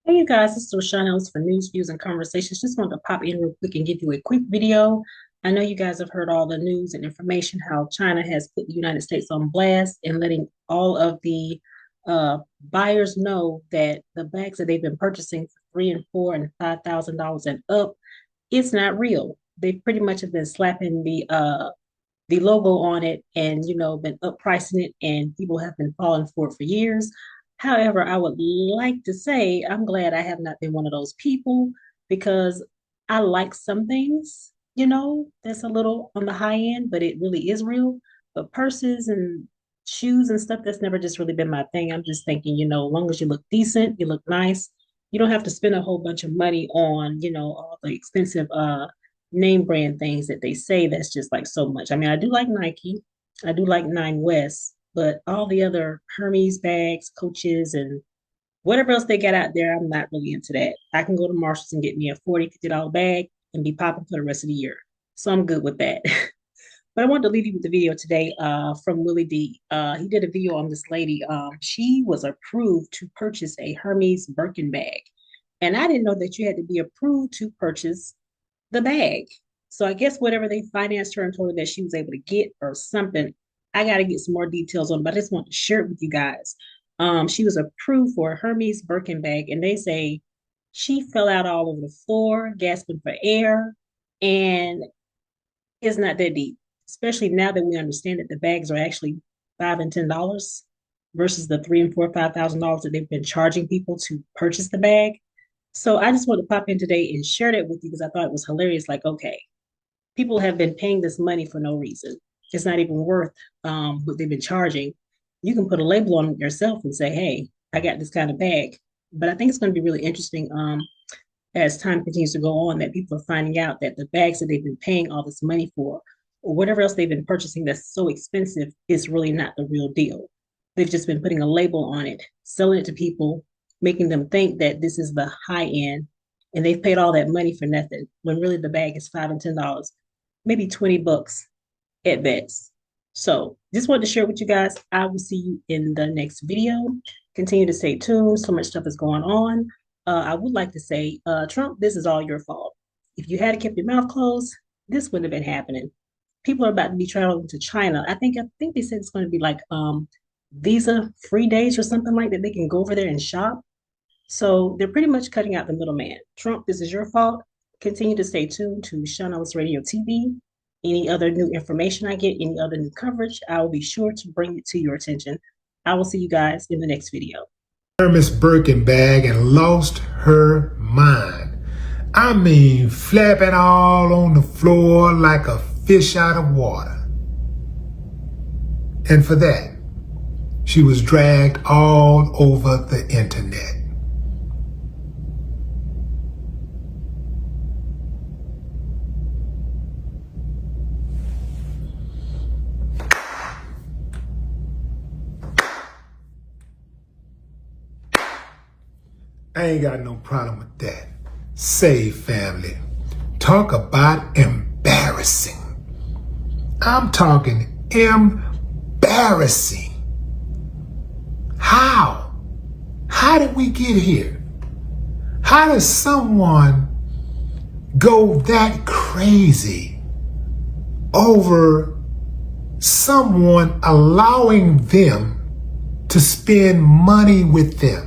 Hey you guys, this is Rashana Ellis for News, Views, and Conversations. Just wanted to pop in real quick and give you a quick video. I know you guys have heard all the news and information how China has put the United States on blast and letting all of the buyers know that the bags that they've been purchasing for $3,000 and $5,000 and up, it's not real. They pretty much have been slapping the logo on it and been up pricing it, and people have been falling for it for years. However, I would like to say I'm glad I have not been one of those people, because I like some things, that's a little on the high end, but it really is real. But purses and shoes and stuff, that's never just really been my thing. I'm just thinking, as long as you look decent, you look nice, you don't have to spend a whole bunch of money on, all the expensive name brand things that they say. That's just like so much. I mean, I do like Nike, I do like Nine West, but all the other Hermes bags, Coaches, and whatever else they got out there, I'm not really into that. I can go to Marshalls and get me a $40, $50 bag and be popping for the rest of the year. So I'm good with that. But I wanted to leave you with the video today from Willie D. He did a video on this lady. She was approved to purchase a Hermes Birkin bag. And I didn't know that you had to be approved to purchase the bag. So I guess whatever they financed her and told her that she was able to get or something, I got to get some more details on, but I just want to share it with you guys. She was approved for a Hermes Birkin bag, and they say she fell out all over the floor, gasping for air, and it's not that deep, especially now that we understand that the bags are actually $5 and $10 versus the $3,000 and $4,000, $5,000 that they've been charging people to purchase the bag. So I just want to pop in today and share that with you because I thought it was hilarious. Like, okay, people have been paying this money for no reason. It's not even worth what they've been charging. You can put a label on it yourself and say, hey, I got this kind of bag. But I think it's going to be really interesting as time continues to go on, that people are finding out that the bags that they've been paying all this money for, or whatever else they've been purchasing that's so expensive, is really not the real deal. They've just been putting a label on it, selling it to people, making them think that this is the high end, and they've paid all that money for nothing, when really the bag is $5 and $10, maybe $20 at best. So just wanted to share with you guys. I will see you in the next video. Continue to stay tuned. So much stuff is going on. I would like to say, Trump, this is all your fault. If you had kept your mouth closed, this wouldn't have been happening. People are about to be traveling to China. I think they said it's going to be like visa free days or something like that. They can go over there and shop. So they're pretty much cutting out the middleman. Trump, this is your fault. Continue to stay tuned to Sean Ellis Radio TV. Any other new information I get, any other new coverage, I will be sure to bring it to your attention. I will see you guys in the next video. Hermes Birkin bag and lost her mind. I mean, flapping all on the floor like a fish out of water. And for that, she was dragged all over the internet. I ain't got no problem with that. Say, family, talk about embarrassing. I'm talking embarrassing. How? How did we get here? How does someone go that crazy over someone allowing them to spend money with them?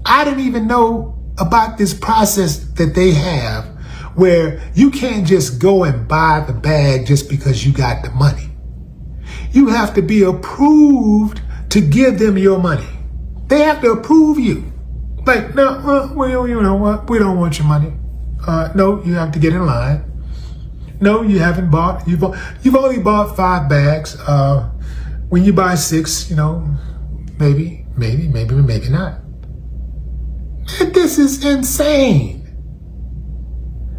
I didn't even know about this process that they have where you can't just go and buy the bag just because you got the money. You have to be approved to give them your money. They have to approve you. Like, no, well, you know what? We don't want your money. No, you have to get in line. No, you haven't bought. You've only bought 5 bags. When you buy 6, maybe not. This is insane.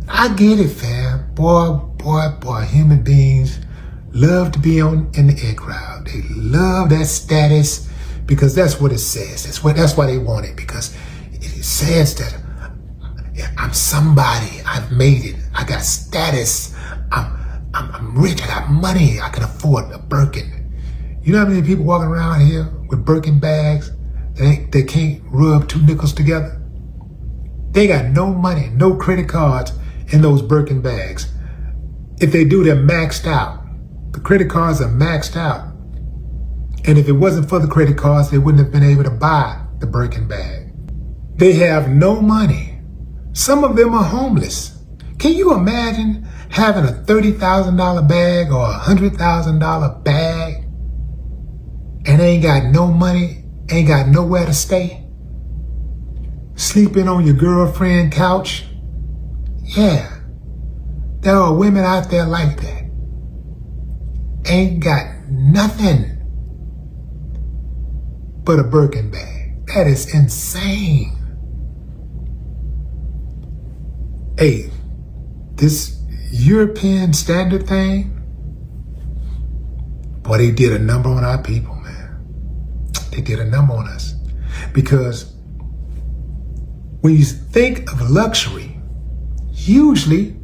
I get it, fam. Boy, human beings love to be in the egg crowd. They love that status because that's what it says. That's why they want it, because it says that I'm somebody. I've made it. I got status. I'm rich. I got money. I can afford a Birkin. You know how many people walking around here with Birkin bags? they can't rub two nickels together? They got no money, no credit cards in those Birkin bags. If they do, they're maxed out. The credit cards are maxed out. And if it wasn't for the credit cards, they wouldn't have been able to buy the Birkin bag. They have no money. Some of them are homeless. Can you imagine having a $30,000 bag or a $100,000 bag and ain't got no money, ain't got nowhere to stay? Sleeping on your girlfriend couch? Yeah, there are women out there like that. Ain't got nothing but a Birkin bag. That is insane. Hey, this European standard thing, boy, they did a number on our people, man. They did a number on us. Because when you think of luxury, usually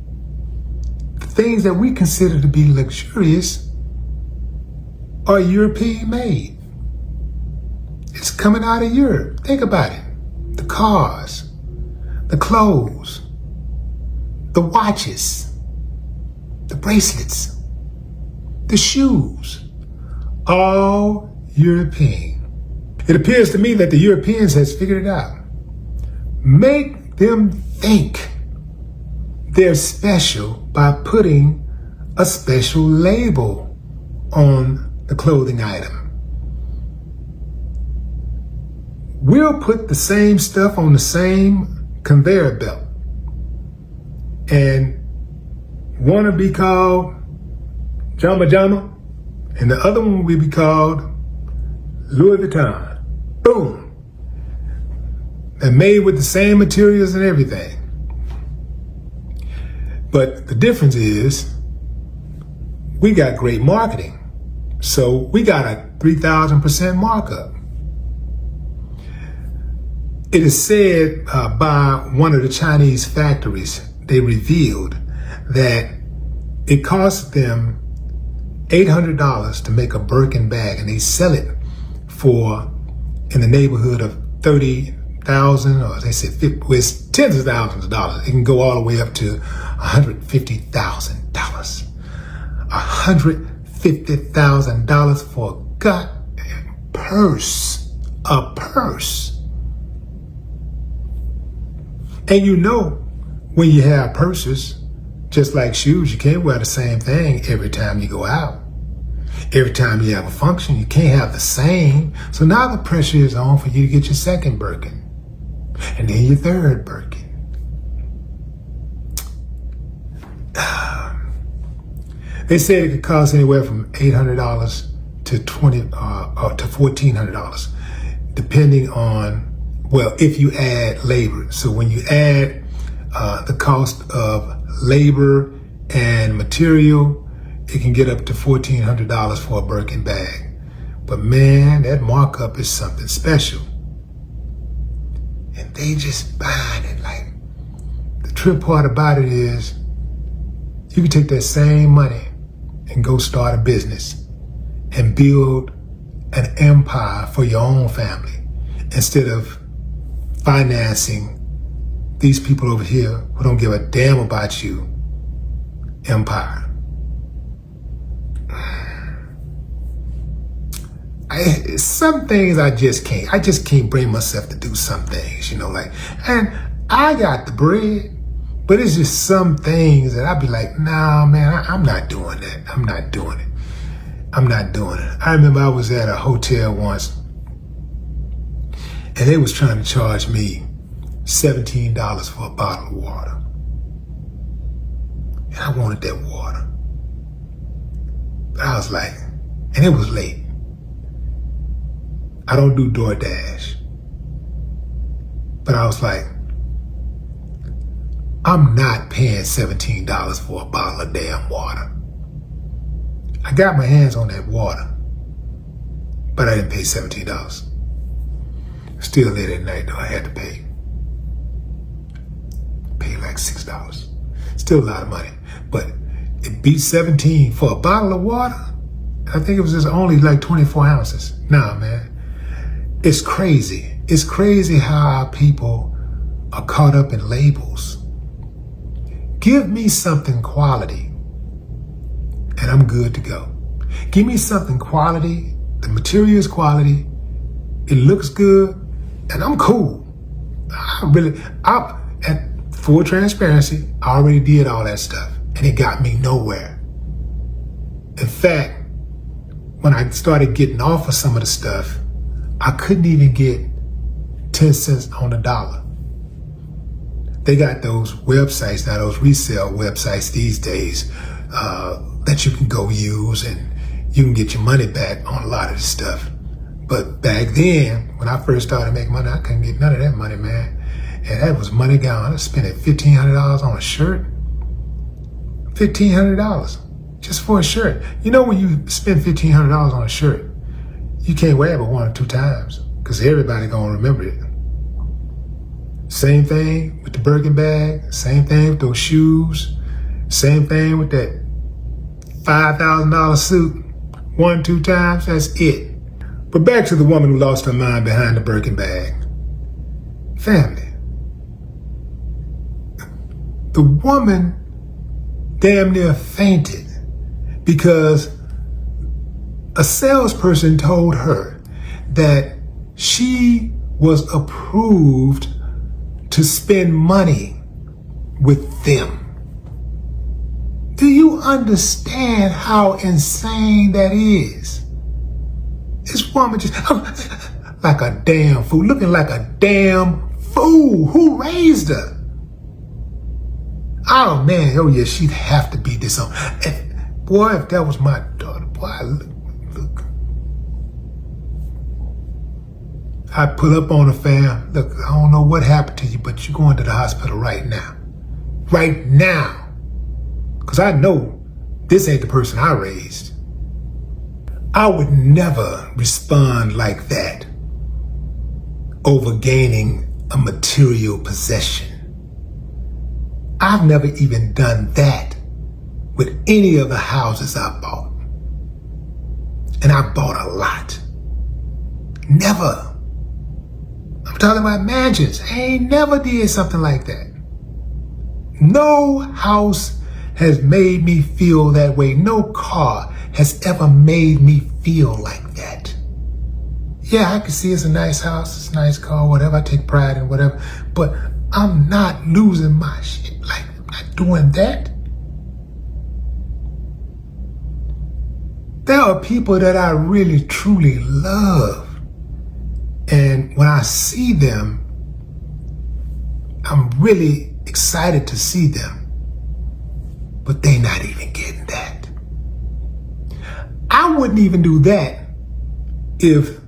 the things that we consider to be luxurious are European made. It's coming out of Europe. Think about it. The cars, the clothes, the watches, the bracelets, the shoes, all European. It appears to me that the Europeans has figured it out. Make them think they're special by putting a special label on the clothing item. We'll put the same stuff on the same conveyor belt. And one will be called Jama Jama, and the other one will be called Louis Vuitton. Boom. They're made with the same materials and everything. But the difference is we got great marketing. So we got a 3,000% markup. It is said by one of the Chinese factories, they revealed that it cost them $800 to make a Birkin bag, and they sell it for in the neighborhood of 30,000, or they said 50, well, it's tens of thousands of dollars. It can go all the way up to $150,000. $150,000 for a goddamn purse. A purse. And you know, when you have purses, just like shoes, you can't wear the same thing every time you go out. Every time you have a function, you can't have the same. So now the pressure is on for you to get your second Birkin. And then your third Birkin. They said it could cost anywhere from $800 to $1,400, depending on, well, if you add labor. So when you add the cost of labor and material, it can get up to $1,400 for a Birkin bag. But man, that markup is something special. And they just buying it. Like, the trip part about it is you can take that same money and go start a business and build an empire for your own family instead of financing these people over here who don't give a damn about you empire. Some things I just can't bring myself to do some things, like, and I got the bread, but it's just some things that I'd be like, nah, man, I'm not doing that. I'm not doing it. I remember I was at a hotel once and they was trying to charge me $17 for a bottle of water. And I wanted that water. But I was like, and it was late. I don't do DoorDash. But I was like, I'm not paying $17 for a bottle of damn water. I got my hands on that water, but I didn't pay $17. Still late at night though, I had to pay. Paid like $6. Still a lot of money, but it beat 17 for a bottle of water. I think it was just only like 24 ounces. Nah, man. It's crazy. It's crazy how our people are caught up in labels. Give me something quality and I'm good to go. Give me something quality, the material is quality, it looks good, and I'm cool. At full transparency, I already did all that stuff and it got me nowhere. In fact, when I started getting off of some of the stuff, I couldn't even get 10 cents on the dollar. They got those websites now, those resale websites these days that you can go use and you can get your money back on a lot of this stuff. But back then, when I first started making money, I couldn't get none of that money, man. And that was money gone. I spent $1,500 on a shirt. $1,500 just for a shirt. You know, when you spend $1,500 on a shirt, you can't wear it but 1 or 2 times because everybody gonna remember it. Same thing with the Birkin bag, same thing with those shoes, same thing with that $5,000 suit. 1, 2 times, that's it. But back to the woman who lost her mind behind the Birkin bag. Family. The woman damn near fainted because a salesperson told her that she was approved to spend money with them. Do you understand how insane that is? This woman just like a damn fool, looking like a damn fool. Who raised her? Oh man, oh yeah, she'd have to be disowned. Boy, if that was my daughter, boy, look. I put up on her, fam. Look, I don't know what happened to you, but you're going to the hospital right now. Right now. Because I know this ain't the person I raised. I would never respond like that over gaining a material possession. I've never even done that with any of the houses I bought. And I bought a lot. Never. I'm talking about mansions. I ain't never did something like that. No house has made me feel that way. No car has ever made me feel like that. Yeah, I can see it's a nice house, it's a nice car, whatever. I take pride in whatever. But I'm not losing my shit. Like, I'm not doing that. There are people that I really, truly love. And when I see them, I'm really excited to see them. But they not even getting that. I wouldn't even do that if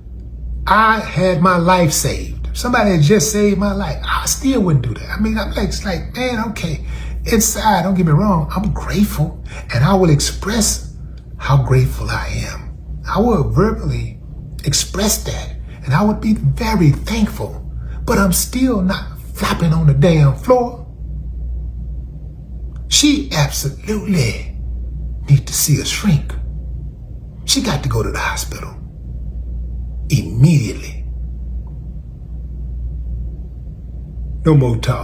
I had my life saved. If somebody had just saved my life, I still wouldn't do that. I mean, I'm like, it's like, man, okay. Inside, don't get me wrong, I'm grateful. And I will express how grateful I am. I will verbally express that. And I would be very thankful. But I'm still not flopping on the damn floor. She absolutely needs to see a shrink. She got to go to the hospital immediately. No more talk.